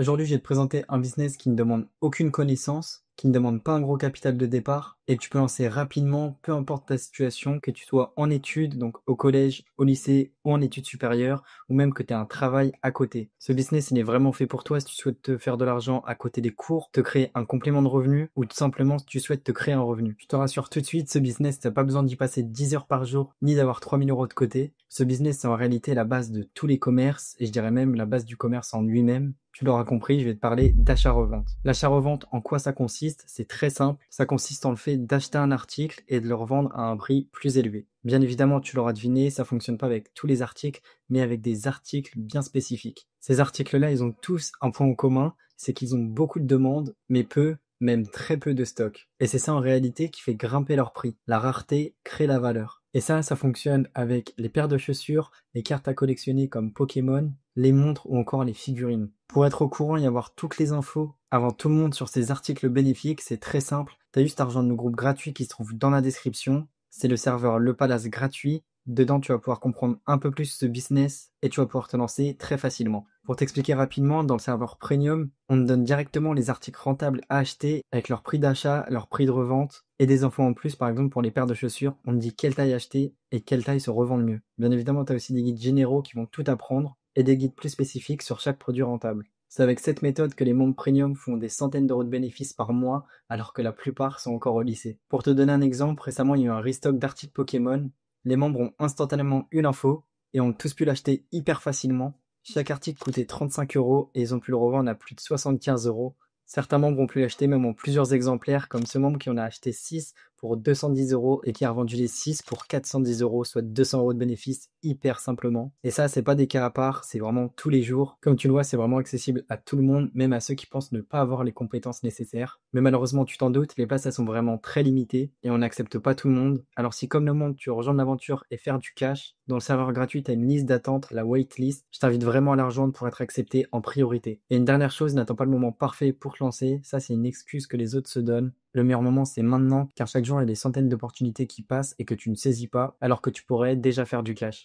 Aujourd'hui, je vais te présenter un business qui ne demande aucune connaissance, qui ne demande pas un gros capital de départ et que tu peux lancer rapidement, peu importe ta situation, que tu sois en études, donc au collège, au lycée ou en études supérieures, ou même que tu aies un travail à côté. Ce business, il est vraiment fait pour toi si tu souhaites te faire de l'argent à côté des cours, te créer un complément de revenu ou tout simplement si tu souhaites te créer un revenu. Je te rassure tout de suite, ce business, tu n'as pas besoin d'y passer 10 heures par jour ni d'avoir 3 000 € de côté. Ce business, c'est en réalité la base de tous les commerces et je dirais même la base du commerce en lui-même. Tu l'auras compris, je vais te parler d'achat-revente. L'achat-revente, en quoi ça consiste? C'est très simple. Ça consiste en le fait d'acheter un article et de le revendre à un prix plus élevé. Bien évidemment, tu l'auras deviné, ça fonctionne pas avec tous les articles, mais avec des articles bien spécifiques. Ces articles-là, ils ont tous un point en commun, c'est qu'ils ont beaucoup de demandes, mais peu, même très peu de stock. Et c'est ça en réalité qui fait grimper leur prix. La rareté crée la valeur. Et ça fonctionne avec les paires de chaussures, les cartes à collectionner comme Pokémon, les montres ou encore les figurines. Pour être au courant et avoir toutes les infos avant tout le monde sur ces articles bénéfiques, c'est très simple. T'as juste à rejoindre nos groupes gratuits qui se trouvent dans la description. C'est le serveur Le Palace gratuit. Dedans, tu vas pouvoir comprendre un peu plus ce business et tu vas pouvoir te lancer très facilement. Pour t'expliquer rapidement, dans le serveur Premium, on te donne directement les articles rentables à acheter avec leur prix d'achat, leur prix de revente et des infos en plus. Par exemple, pour les paires de chaussures, on te dit quelle taille acheter et quelle taille se revend le mieux. Bien évidemment, tu as aussi des guides généraux qui vont tout apprendre et des guides plus spécifiques sur chaque produit rentable. C'est avec cette méthode que les membres premium font des centaines d'euros de bénéfices par mois, alors que la plupart sont encore au lycée. Pour te donner un exemple, récemment il y a eu un restock d'articles Pokémon. Les membres ont instantanément eu l'info et ont tous pu l'acheter hyper facilement. Chaque article coûtait 35 € et ils ont pu le revendre à plus de 75 €. Certains membres ont pu l'acheter même en plusieurs exemplaires, comme ce membre qui en a acheté 6 pour 210 € et qui a revendu les 6 pour 410 €, soit 200 € de bénéfice hyper simplement. Et ça, c'est pas des cas à part, c'est vraiment tous les jours. Comme tu le vois, c'est vraiment accessible à tout le monde, même à ceux qui pensent ne pas avoir les compétences nécessaires. Mais malheureusement, tu t'en doutes, les places, elles sont vraiment très limitées et on n'accepte pas tout le monde. Alors si comme le monde, tu veux rejoindre l'aventure et faire du cash, dans le serveur gratuit, tu as une liste d'attente, la waitlist. Je t'invite vraiment à la rejoindre pour être accepté en priorité. Et une dernière chose, n'attends pas le moment parfait pour te lancer. Ça, c'est une excuse que les autres se donnent. Le meilleur moment, c'est maintenant, car chaque jour, il y a des centaines d'opportunités qui passent et que tu ne saisis pas, alors que tu pourrais déjà faire du cash.